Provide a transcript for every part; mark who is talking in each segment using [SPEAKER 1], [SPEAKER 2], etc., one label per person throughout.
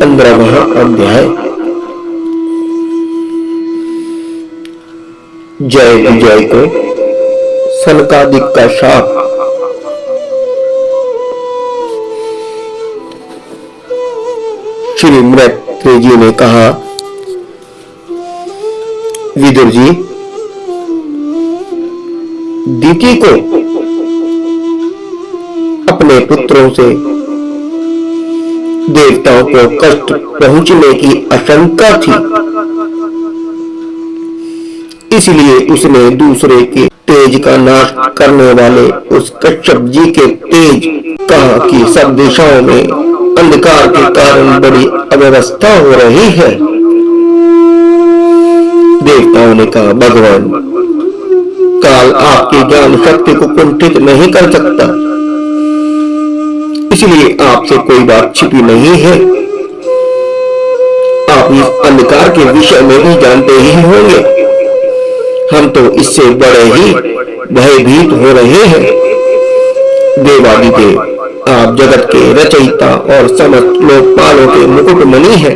[SPEAKER 1] 15वां अध्याय। जय विजय को सनकादिक का शाप। श्री मैत्रेय जी ने कहा, विदुर जी, दीति को अपने पुत्रों से देवताओं को कष्ट पहुंचने की आशंका थी, इसलिए उसने दूसरे के तेज का नाश करने वाले उस कश्यप जी के तेज कहा कि सब दिशाओं में अंधकार के कारण बड़ी अव्यवस्था हो रही है। देवताओं ने कहा, भगवान, काल आपकी ज्ञान शक्ति को कुंठित नहीं कर सकता, इसलिए आपसे कोई बात छिपी नहीं है। आप इस अंधकार के विषय में भी जानते ही होंगे। हम तो इससे बड़े ही भयभीत हो रहे हैं। देवादिदेव, आप जगत के रचयिता और समस्त लोकपालों के मुकुटमणि हैं।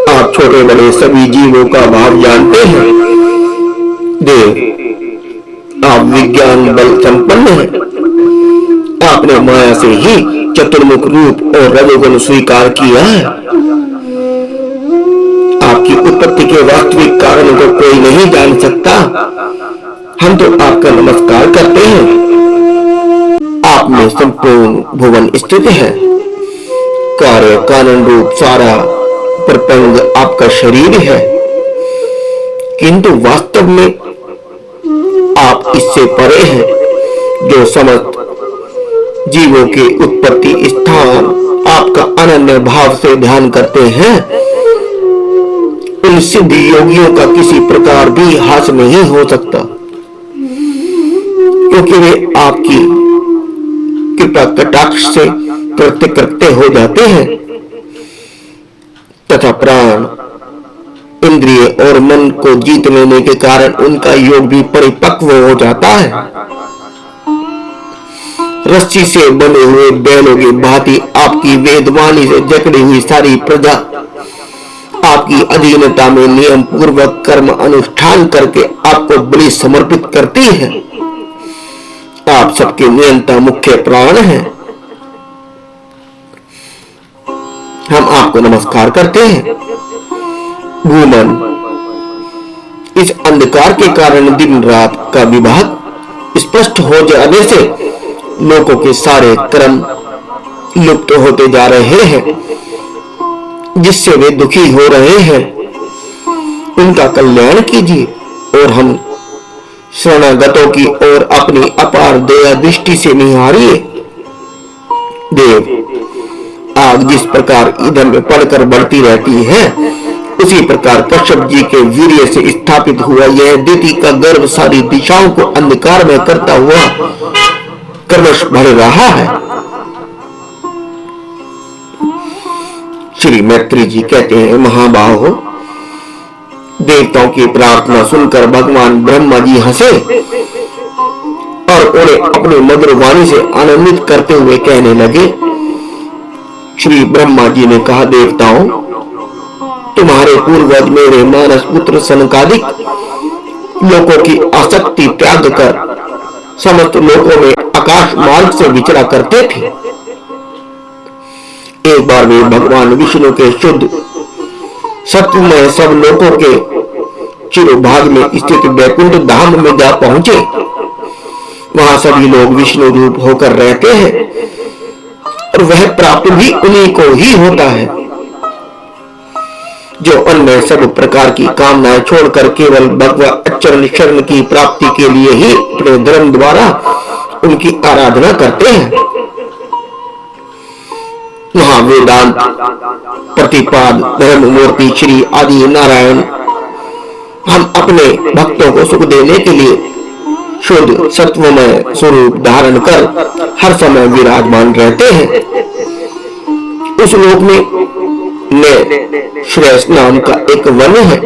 [SPEAKER 1] आप छोटे बड़े सभी जीवों का भाव जानते हैं। देव, आप विज्ञान बल संपन्न हैं। आपने माया से ही चतुर्मुख रूप और रजोगुण स्वीकार किया है। आपकी उत्पत्ति के वास्तविक कारण को कोई नहीं जान सकता। हम तो आपका नमस्कार करते हैं। आप में संपूर्ण भुवन स्थित है। कार्य कारण रूप सारा प्रपंच आपका शरीर है, किंतु वास्तव में आप इससे परे हैं। जो समस्त जीवों की उत्पत्ति स्थान आपका अनन्य भाव से ध्यान करते हैं, उन सिद्ध योगियों का किसी प्रकार भी हास नहीं हो सकता, क्योंकि वे आपकी कृपा कटाक्ष से कृत्य हो जाते हैं तथा प्राण, इंद्रिय और मन को जीत लेने के कारण उनका योग भी परिपक्व हो जाता है। रस्सी से बने हुए बैलों की भांति आपकी वेदवाणी से जकड़ी हुई सारी प्रजा आपकी अधीनता में नियम पूर्वक कर्म अनुष्ठान करके आपको बलि समर्पित करती है। आप सबके नियंता मुख्य प्राण हैं। हम आपको नमस्कार करते हैं। भूमन, इस अंधकार के कारण दिन रात का विभाग स्पष्ट हो जाने से लोगों के सारे कर्म लुप्त होते जा रहे हैं, जिससे वे दुखी हो रहे हैं। उनका कल्याण कीजिए और हम शरणागतों की ओर अपनी अपार दया दृष्टि से निहारिए। देव, आग जिस प्रकार ईंधन में पड़कर बढ़ती रहती है, उसी प्रकार कश्यप जी के वीर्य से स्थापित हुआ यह दीति का गर्भ सारी दिशाओं को अंधकार में करता हुआ क्रमश बढ़ रहा है। श्री मैत्रेय जी कहते हैं, महाबाहो, देवताओं की प्रार्थना सुनकर भगवान ब्रह्मा जी हंसे और उन्हें अपनी मधुर वाणी से आनंदित करते हुए कहने लगे। श्री ब्रह्मा जी ने कहा, देवताओं, तुम्हारे पूर्वज मेरे मानस पुत्र सनकादिक लोगों की आसक्ति त्याग कर समस्त लोकों में आकाश मार्ग से विचरा करते थे। एक बार वे भगवान विष्णु के शुद्ध सत्व में सब लोकों के चिरभाग में स्थित वैकुंठ धाम में जा पहुंचे। वहां सभी लोग विष्णु रूप होकर रहते हैं और वह प्राप्त भी उन्हीं को ही होता है, जो अन्य सब प्रकार की कामनाएं छोड़कर केवल भगवत अचरण शरण की प्राप्ति के लिए ही अपने धर्म द्वारा उनकी आराधना करते हैं। महावेदांत प्रतिपाद धर्म मूर्ति श्री आदि नारायण हम अपने भक्तों को सुख देने के लिए शुद्ध सत्वमय स्वरूप धारण कर हर समय विराजमान रहते हैं। उस लोक में श्रेष्ठ नाम का एक वन है,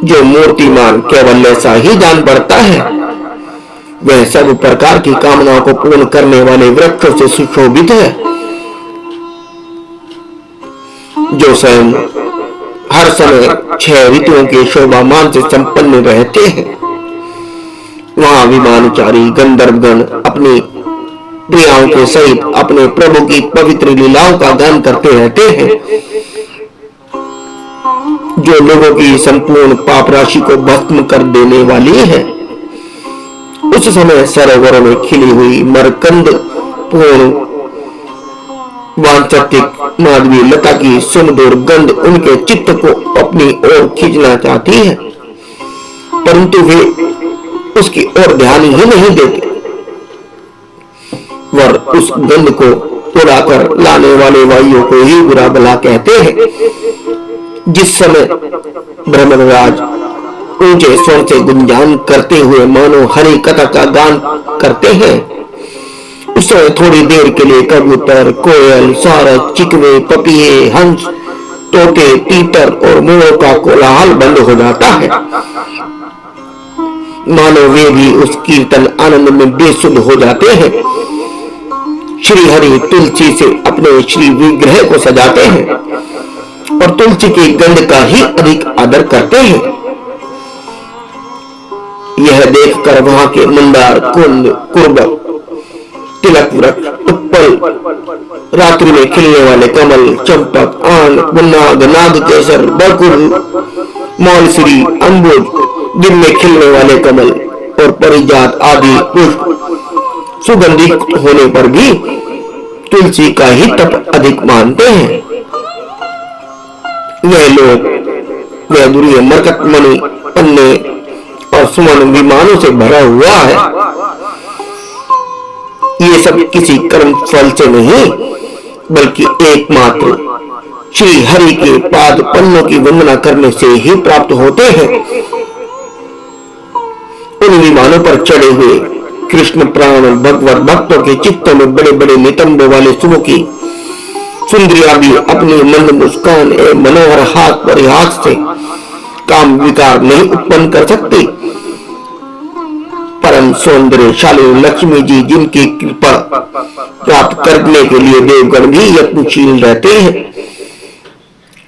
[SPEAKER 1] जो मूर्तिमान केवल ऐसा ही जान पड़ता है। वह सब प्रकार की कामनाओं को पूर्ण करने वाले वृक्षों से सुशोभित है। जो स्वयं हर समय 6 ऋतुओं के शोभामान से संपन्न रहते हैं। वहां विमानचारी गंधर्वगण अपनी प्रियाओं के सहित अपने प्रभु की पवित्र लीलाओं का गान करते रहते हैं, जो लोगों की संपूर्ण पाप राशि को भस्म कर देने वाली है। उस समय सरोवरों में खिली हुई मरकंद पूर्ण वांछित माधवी लता की सुमधुर गंध उनके चित्त को अपनी ओर खींचना चाहती है, परंतु वे उसकी ओर ध्यान ही नहीं देते। वर उस गंध को उड़ाकर लाने वाले वायुओं को ही बुरा भला कहते हैं। जिस समय ब्रह्मराज ऊंचे स्वर से गुंजान करते हुए मानो हरि कथा का गान करते हैं, उस समय थोड़ी देर के लिए कबूतर, कोयल, सारस, चिकवे, पपीहे, हंस, तोते, तीतर और मोरों का कोलाहल बंद हो जाता है, मानो वे भी उस कीर्तन आनंद में बेसुध हो जाते हैं। श्री हरि तुलसी से अपने श्री विग्रह को सजाते हैं और तुलसी की गंध का ही अधिक आदर करते हैं। यह देखकर वहां के मंदार, कुंद, कुर्ब, तिलक वृक्ष, उत्पल, रात्रि में खिलने वाले कमल, चंपक, आन, बुन्नाग, नागकेसर, बकुल, मौलश्री, अम्बुज, दिन में खिलने वाले कमल और परिजात आदि पुष्प सुगंधित होने पर भी तुलसी का ही तप अधिक मानते हैं। वह लोग वह दुर्य मरकत मणि, पन्ने और सुमन विमानों से भरा हुआ है। ये सब किसी कर्म फल से नहीं, बल्कि एकमात्र श्री हरि के पाद पन्नों की वंदना करने से ही प्राप्त होते हैं। उन विमानों पर चढ़े हुए कृष्ण प्राण भगवत भक्तों के चित्तों में बड़े बड़े नितंब वाले सुमुखी सुंदरियां भी अपनी मंद मुस्कान एवं मनोहर हाथ परिहास से काम विकार नहीं उत्पन्न कर सकती। परम सौंदर्यशाली लक्ष्मी जी, जिनकी कृपा प्राप्त करने के लिए देवगण भी यत्नशील रहते हैं,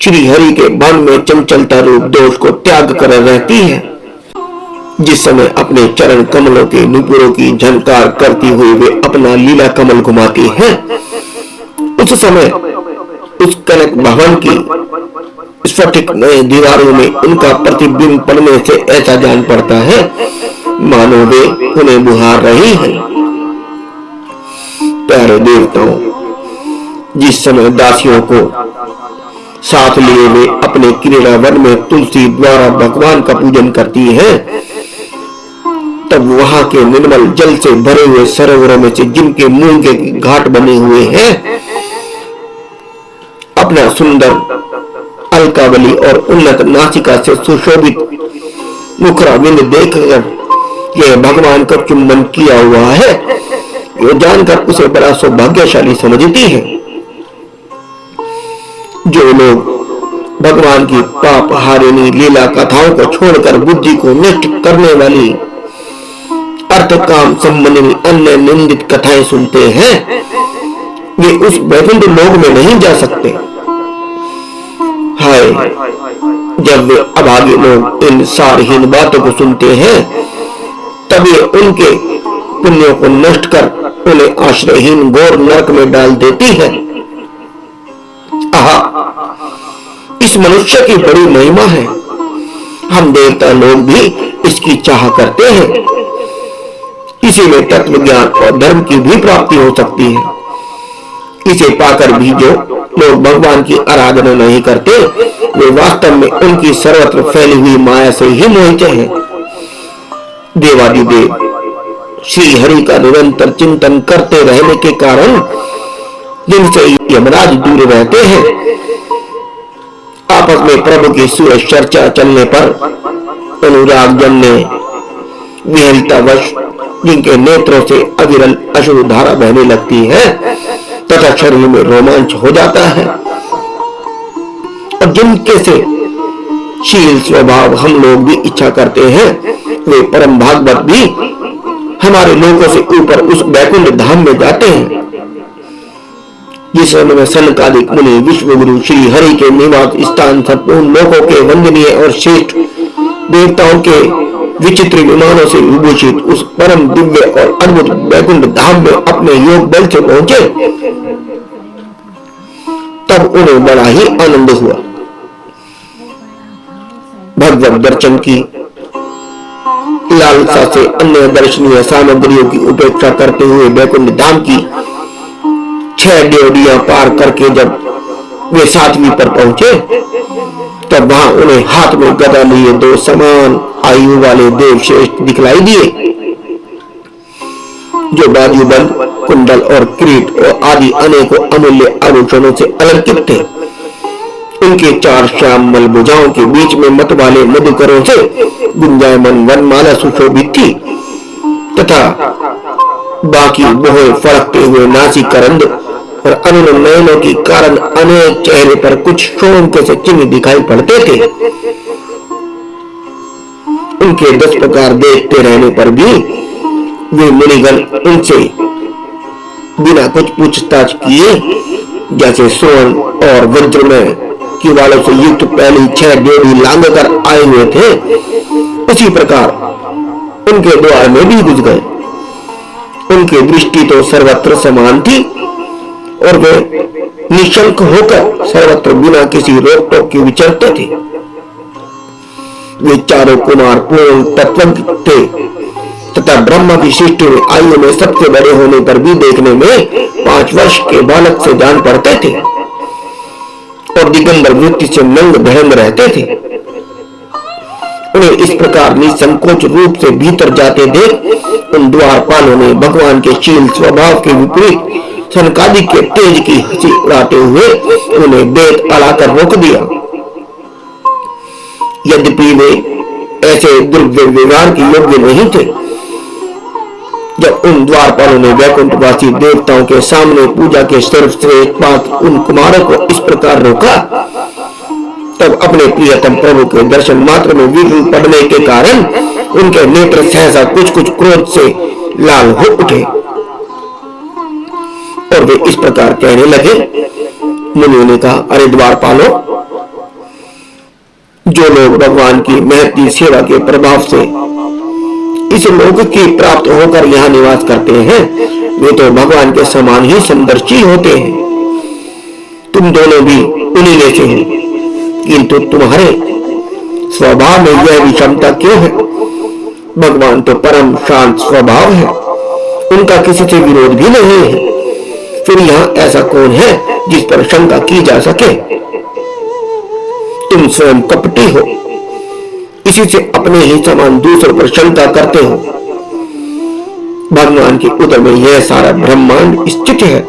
[SPEAKER 1] श्री हरि के भवन में चंचलता रूप दोष को त्याग कर रहती है। जिस समय अपने चरण कमलों के नुपुरों की झनकार करती हुई वे अपना लीला कमल घुमाती हैं, उस समय उस कनक भवन की स्फटिक नए दीवारों में उनका प्रतिबिंब पड़ने से ऐसा जान पड़ता है मानो वे उन्हें बुहार रही हैं। प्यारे देवताओं, जिस समय दासियों को साथ लिए वे अपने क्रीड़ावन में तुलसी द्वारा भगवान का पूजन करती हैं, तब वहां के निर्मल जल से भरे हुए सरोवरों में से जिनके मुंह के घाट बने हुए हैं, अपना सुंदर अलकावली और उन्नत नासिका से सुशोभित मुखराविंद देखकर यह भगवान का चुंबन किया हुआ है, ये जानकर उसे बड़ा सौभाग्यशाली समझती है। जो लोग भगवान की पाप हारिणी लीला कथाओं को छोड़कर बुद्धि को नष्ट करने वाली अर्थ काम संबंधी अन्य निंदित कथाएं सुनते हैं, वे उस वैकुंठ लोक में नहीं जा सकते। हाय, जब वे अभागे लोग इन सारहीन बातों को सुनते हैं, तब ये उनके पुण्यों को नष्ट कर उन्हें आश्रयहीन घोर नरक में डाल देती है। आहा, इस मनुष्य की बड़ी महिमा है। हम देवता लोग भी इसकी चाह करते हैं। इसी में तत्व ज्ञान और धर्म की भी प्राप्ति हो सकती है। इसे पाकर भी जो लोग भगवान की आराधना नहीं करते, वे वास्तव में उनकी सर्वत्र फैली हुई माया से ही मोहित हैं। देवादिदेव श्री हरि का निरंतर चिंतन करते रहने के कारण जिनसे यमराज दूर रहते हैं, आपस में प्रभु की सूरज चर्चा चलने पर अनुराग जमने, विहलतावश जिनके नेत्रों से अविरल अश्रु धारा बहने लगती है तथा शरीर में रोमांच हो जाता है, और जिनके से शील स्वभाव हम लोग भी इच्छा करते हैं, वे परम भागवत भी हमारे लोगों से ऊपर उस वैकुंठ धाम में जाते हैं। जिस समय सनकादिक मुनि विश्वगुरु श्री हरि के निवास स्थान संपूर्ण लोकों के वंदनीय और श्रेष्ठ देवताओं के विचित्र विमानों से विभूषित उस परम दिव्य और अद्भुत वैकुंठ धाम में अपने योग बल से पहुंचे, तब उन्हें बड़ा ही आनंद हुआ। भगवत दर्शन की लालसा से अन्य दर्शनीय सामग्रियों की उपेक्षा करते हुए वैकुंठ धाम की 6 ड्योढ़ियां पार करके जब वे 7वीं पर पहुंचे, तब वहां उन्हें हाथ में गदा लिए 2 समान आयु वाले देव श्रेष्ठ दिखलाई दिए, जो बाजूबंद, कुंडल और किरीट और आदि अनेकों अमूल्य आभूषणों से अलंकृत थे। उनके 4 श्यामल भुजाओं के बीच में मत वाले मधुकरों से गुंजायमान वनमाला सुशोभित थी तथा बाकी बोहे फड़कते हुए नासिकरंद और अरुण नयनों के कारण अनेक चेहरे पर कुछ शोण के से चिन्ह दिखाई पड़ते थे। उनके 10 प्रकार देखते रहने पर भी वे मुनिगण उनसे बिना कुछ पूछताछ किए, जैसे स्वर्ण और वज्रमय की वालों से युक्त पहली 6 ड्योढ़ी लांग कर आए हुए थे, उसी प्रकार उनके द्वार में भी घुस गए। उनकी दृष्टि तो सर्वत्र समान थी और वे निशंक होकर सर्वत्र बिना किसी रोक टोक के विचरते थे। वे चारों कुमार पूर्ण तत्वज्ञ थे तथा ब्रह्मा की सृष्टि में आयु में सबसे बड़े होने पर भी देखने में 5 वर्ष के बालक से जान पड़ते थे और दिगंबर वृत्ति से नंग धड़ंग रहते थे। उन्हें इस प्रकार निसंकोच रूप से भीतर जाते देख उन द्वारपालों ने भगवान के शील स्वभाव के विपरीत सनकादिक के तेज की हंसी उड़ाते हुए उन्हें बेत अड़ाकर रोक दिया। यद्यपि वे ऐसे दुर्व्यवहार के योग्य नहीं थे। जब उन द्वारपालों ने वैकुंठवासी देवताओं के सामने पूजा के सर्वश्रेष्ठ पात्र उन कुमारों को इस प्रकार रोका, तब अपने प्रियतम प्रभु के दर्शन मात्र में विघ्न पड़ने के कारण उनके नेत्र सहसा कुछ कुछ क्रोध से लाल हो उठे और वे इस प्रकार कहने लगे। मुनियों ने कहा, अरे द्वारपालों, जो लोग भगवान की महती सेवा के प्रभाव से इस लोक की प्राप्त होकर यहाँ निवास करते हैं, वे तो भगवान के समान ही समदर्शी होते हैं। तुम दोनों भी उन्हीं में से हो, किंतु तुम्हारे स्वभाव में यह विषमता क्यों है? भगवान तो परम शांत स्वभाव है, उनका किसी से विरोध भी नहीं है। फिर यहाँ ऐसा कौन है जिस पर शंका की जा सके? तुम स्वयं कपटी हो, इसी से अपने ही समान दूसरों पर शंका करते हो। भगवान के उदर में यह सारा ब्रह्मांड स्थित है,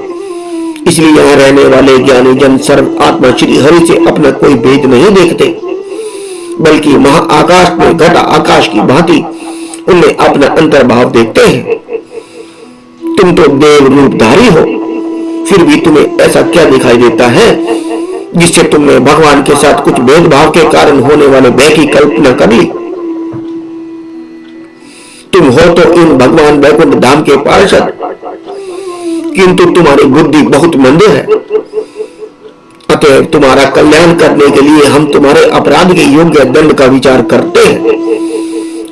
[SPEAKER 1] इसलिए यहाँ रहने वाले ज्ञानी जन सर्व आत्मा श्री हरि से अपना कोई भेद नहीं देखते, बल्कि महाआकाश में घटा आकाश की भांति उनमें अपना अंतर्भाव देखते हैं। तुम तो देव रूपधारी हो, फिर भी तुम्हें ऐसा क्या दिखाई देता है जिससे तुमने भगवान के साथ कुछ भेदभाव के कारण होने वाले भय की कल्पना कर ली? तुम हो तो इन भगवान वैकुंठ धाम के पार्षद, किंतु तुम्हारी बुद्धि बहुत मंद है। अतः तुम्हारा कल्याण करने के लिए हम तुम्हारे अपराध के योग्य दंड का विचार करते हैं।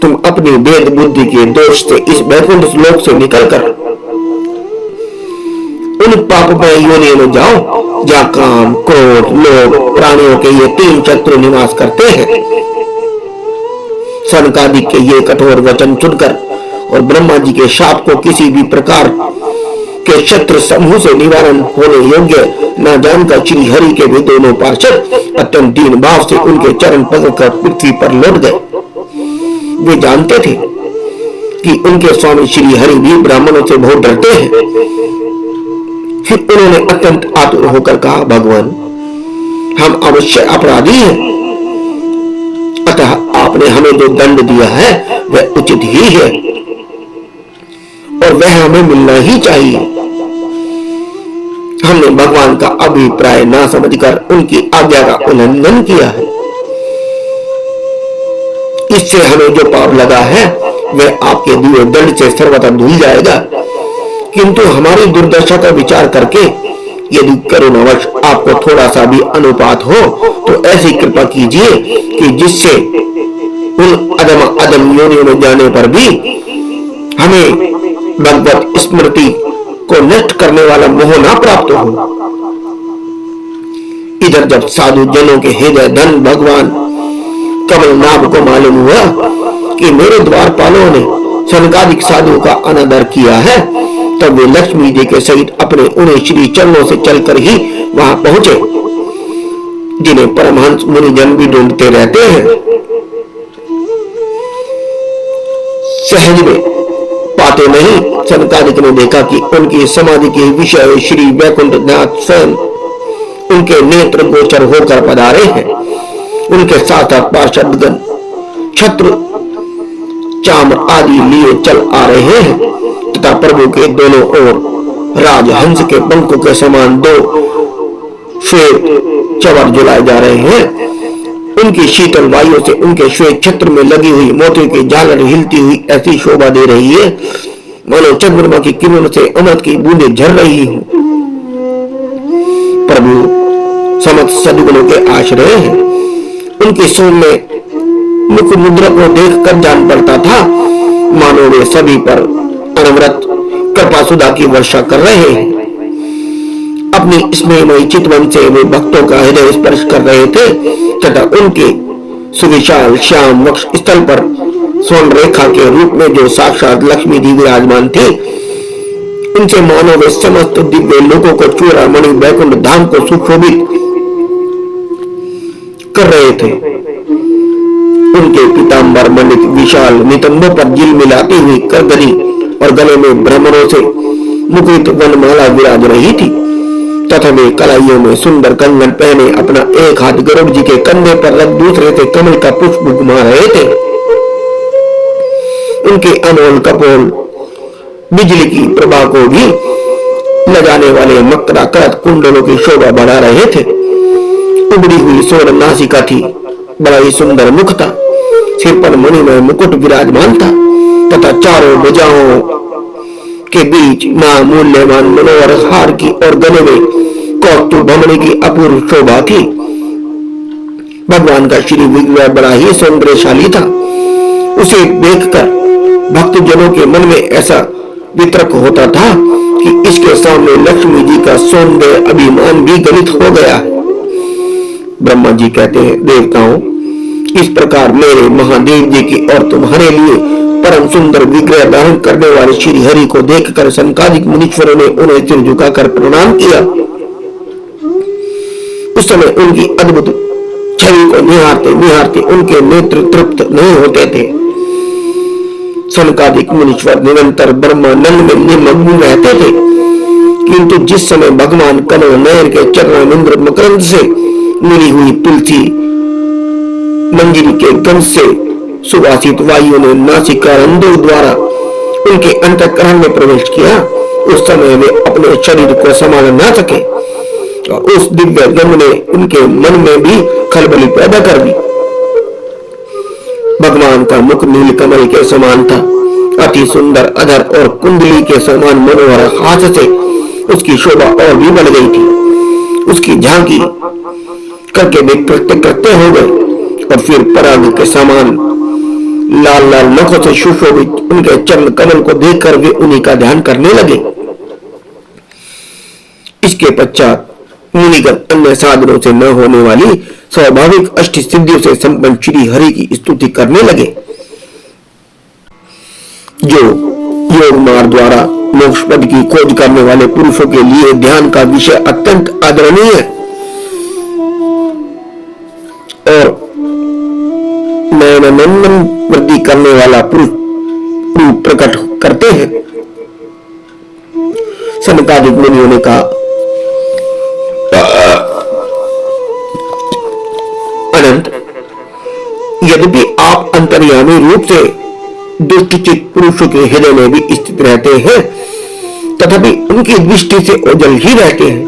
[SPEAKER 1] तुम अपनी भेद बुद्धि के दोष से इस वैकुंठ श्लोक से निकलकर उन पापमय योनियों में जाओ जहाँ काम, क्रोध, लोभ, प्राणियों के ये 3 शत्रु निवास करते हैं। सनकादिक के ये कठोर वचन सुनकर और ब्रह्मा जी के शाप को किसी भी प्रकार के शत्रु समूह से निवारण होने योग्य न जानकर श्री हरि के भी दोनों पार्षद अत्यंत दीन भाव से उनके चरण पकड़कर पृथ्वी पर लौट गए। वे जानते थे कि उनके स्वामी श्री हरि भी ब्राह्मणों से बहुत डरते हैं। फिर उन्होंने अत्यंत आतुर होकर कहा, भगवान, हम अवश्य अपराधी हैं, अतः आपने हमें जो दंड दिया है वह उचित ही है और वह हमें मिलना ही चाहिए। हमने भगवान का अभिप्राय ना समझकर उनकी आज्ञा का उल्लंघन किया है। इससे हमें जो पाप लगा है वह आपके दिए दंड से सर्वथा धुल जाएगा, किंतु हमारी दुर्दशा का विचार करके यदि करुणावश आपको थोड़ा सा भी अनुपात हो तो ऐसी कृपा कीजिए कि जिससे उन अदम योनियों में जाने पर भी हमें भगवत स्मृति को नष्ट करने वाला मोह न प्राप्त हो। इधर जब साधु जनों के हृदय धन भगवान कमलनाभ को मालूम हुआ कि मेरे द्वारपालों ने सनकादिक साधु का अनादर किया है, तब वे लक्ष्मी जी के सहित अपने उन्हें श्री चरणों से चलकर ही वहां पहुंचे, जिन्हें परमहंस मुनिजन भी ढूंढते रहते हैं। सहज में पाते नहीं, सनकादिक ने देखा कि उनकी समाधि के विषय श्री वैकुंठनाथ स्वयं उनके नेत्र गोचर होकर पधारे हैं। उनके साथ पार्षदगण छत्र चाम्र आदि लिए चल आ रहे हैं तथा प्रभु के दोनों ओर राजहंस के पंखों के समान दो श्वेत चवर झुलाए जा रहे हैं। उनकी शीतल वायु से उनके श्वेत छत्र में लगी हुई मोती की झालर हिलती हुई ऐसी शोभा दे रही है मानो चंद्रमा की किरणों से अमृत की बूंदें झर रही हूं। प्रभु समस्त सद्गुणों के आश्रय हैं। उनकी सौम्य मुख मुद्रा को देखकर जान पड़ता था मानो वे सभी पर अनवरत कृपा सुधा की वर्षा कर रहे हैं। अपनी स्नेहमयी चितवन से वे भक्तों का हृदय स्पर्श कर रहे थे तथा उनके सुविशाल श्याम वक्ष स्थल पर स्वर्ण रेखा के रूप में जो साक्षात लक्ष्मी जी विराजमान थी, उनसे मानो वे समस्त दिव्य लोगों को चूड़ामणि वैकुंठ धाम को सुशोभित कर रहे थे। उनके पीतांबर मंडित विशाल नितंबों पर जिल मिलाती हुई करगनी और गले में भ्रमरों से मुकुट वनमाला विराज रही थी तथा वे कलाइयों में सुंदर कंगन पहने अपना एक हाथ गरुड़ जी के कंधे पर रख दूसरे से कमल का पुष्प घुमा रहे थे। उनके अनमोल कपोल बिजली की प्रभा को भी लगाने वाले मकराकृत कुंडलों की शोभा बढ़ा रहे थे। उबड़ी हुई स्वर्ण नासिका थी, बड़ा ही सुंदर मुख था, सिर पर मणिमय मुकुट विराजमान था तथा चारों भुजाओं के बीच मां मूल्यवान मनोहर हार की और गले में कौतुक भमणी की अपूर्व शोभा थी। भगवान का श्री विग्रह बड़ा ही सौंदर्यशाली था। उसे देखकर भक्त जनों के मन में ऐसा वितर्क होता था कि इसके सामने लक्ष्मी जी का सौंदर्य अभिमान भी गलित हो गया है। ब्रह्मा जी कहते हैं, देवताओं, इस प्रकार मेरे महादेव जी की और तुम्हारे लिए परम सुंदर विग्रह धारण करने वाले श्री हरि को देखकर सनकादिक मुनीश्वरों ने उन्हें सिर झुकाकर प्रणाम किया। उस समय उनकी अद्भुत छवि को निहारते निहारते उनके नेत्र तृप्त नहीं होते थे। सनकादिक मुनीश्वर निरंतर ब्रह्मानंद में निमग्न रहते थे, किंतु जिस समय भगवान कमल नयन के चरणामिंद्र मकरंद से मिली हुई तुलसी मंजरी के गंध से सुवासित वायु ने नासिका रंध्र द्वारा उनके अंतःकरण में प्रवेश किया, उस समय वे अपने शरीर को संभाल न सके और उस दिव्य गंध ने उनके मन में भी खलबली पैदा कर दी। भगवान का मुख नील कमल के समान था, अति सुंदर अधर और कुंडली के समान मनोहर हाथ से उसकी शोभा और भी बढ़ गई थी। उसकी झांकी करके वे कृत्य हो गए और फिर पराग के समान लाल लाल नखों से सुशोभित उनके चरण कमल को देखकर वे उन्हीं का ध्यान करने लगे। इसके पश्चात मुनिगण अन्य साधनों से न होने वाली स्वाभाविक अष्ट सिद्धियों से संपन्न श्री हरि की स्तुति करने लगे, जो योग मार्ग द्वारा मोक्ष पद की खोज करने वाले पुरुषों के लिए ध्यान का विषय अत्यंत आदरणीय है और नयनानंदन वृद्धि करने वाला पुरुष रूप प्रकट करते हैं। सनकादिक मुनियों ने कहा, अनंत, यद्यपि आप अंतर्यामी रूप से दुष्टचित पुरुषों के हृदय में भी स्थित रहते हैं, तथापि उनकी दृष्टि से ओझल ही रहते हैं,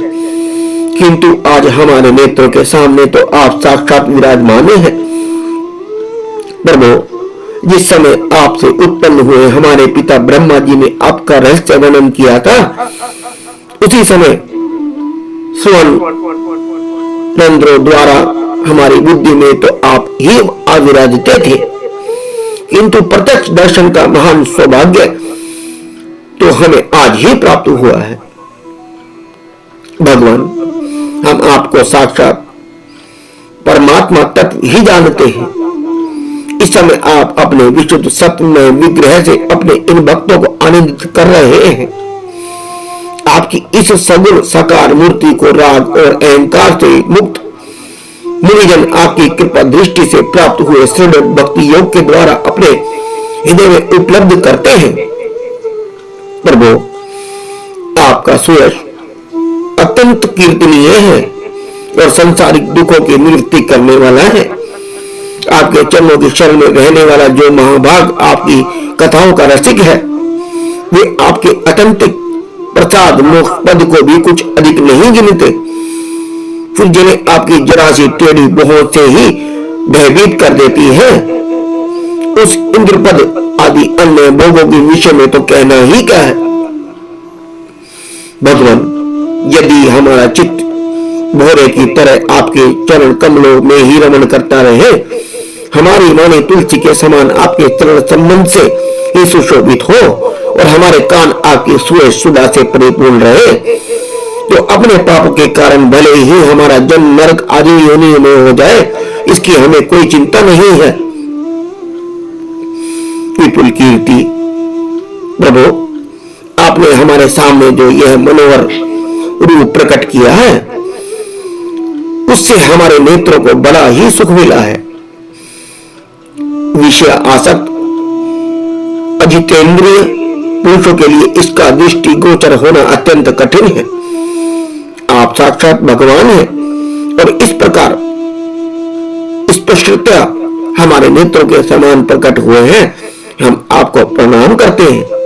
[SPEAKER 1] किंतु आज हमारे नेत्रों के सामने तो आप साक्षात विराजमान हैं। प्रभु, जिस समय आपसे उत्पन्न हुए हमारे पिता ब्रह्मा जी ने आपका रहस्य वर्णन किया था, उसी समय स्वर्ण रंध्रों द्वारा हमारी बुद्धि में तो आप ही आविराजते थे, किंतु प्रत्यक्ष दर्शन का महान सौभाग्य तो हमें आज ही प्राप्त हुआ है। भगवान, हम आपको साक्षात परमात्मा तत्व ही जानते हैं। इस समय आप अपने विशुद्ध सत्यमय विग्रह से अपने इन भक्तों को आनंदित कर रहे हैं। आपकी इस सगुण साकार मूर्ति को राग और अहंकार से मुक्त मुनिजन आपकी कृपा दृष्टि से प्राप्त हुए श्रीमद् भक्ति योग के द्वारा अपने हृदय में उपलब्ध करते हैं। प्रभु, आपका सुयश अत्यंत कीर्तनीय है और संसारिक दुखों की निवृत्ति करने वाला है। आपके चरणों की शरण में रहने वाला जो महाभाग आपकी कथाओं का रसिक है, वे आपके अत्यंत प्रसाद मोक्ष पद को भी कुछ अधिक नहीं गिनते। फिर जिन्हें आपकी जरा सी टेढ़ी बहुत से ही भयभीत कर देती है, उस इंद्रपद आदि अन्य भोगों के विषय में तो कहना ही क्या है। भगवान, यदि हमारा चित्त भोरे की तरह आपके चरण कमलों में ही रमण करता रहे, हमारी माने तुलसी के समान आपके चरण संबंध से ही सुशोभित हो और हमारे कान आपकी सुयश सुधा से परिपूर्ण रहे, तो अपने पाप के कारण भले ही हमारा जन्म नरक आदि योनियों में हो जाए, इसकी हमें कोई चिंता नहीं है। विपुल कीर्ति प्रभु, आपने हमारे सामने जो यह मनोहर रूप प्रकट किया है, उससे हमारे नेत्रों को बड़ा ही सुख मिला है। विषय आसक्त अजितेंद्रिय पुरुषों के लिए इसका दृष्टि गोचर होना अत्यंत कठिन है। आप साक्षात भगवान हैं और इस प्रकार स्पष्टतया हमारे नेत्रों के समान प्रकट हुए हैं। हम आपको प्रणाम करते हैं।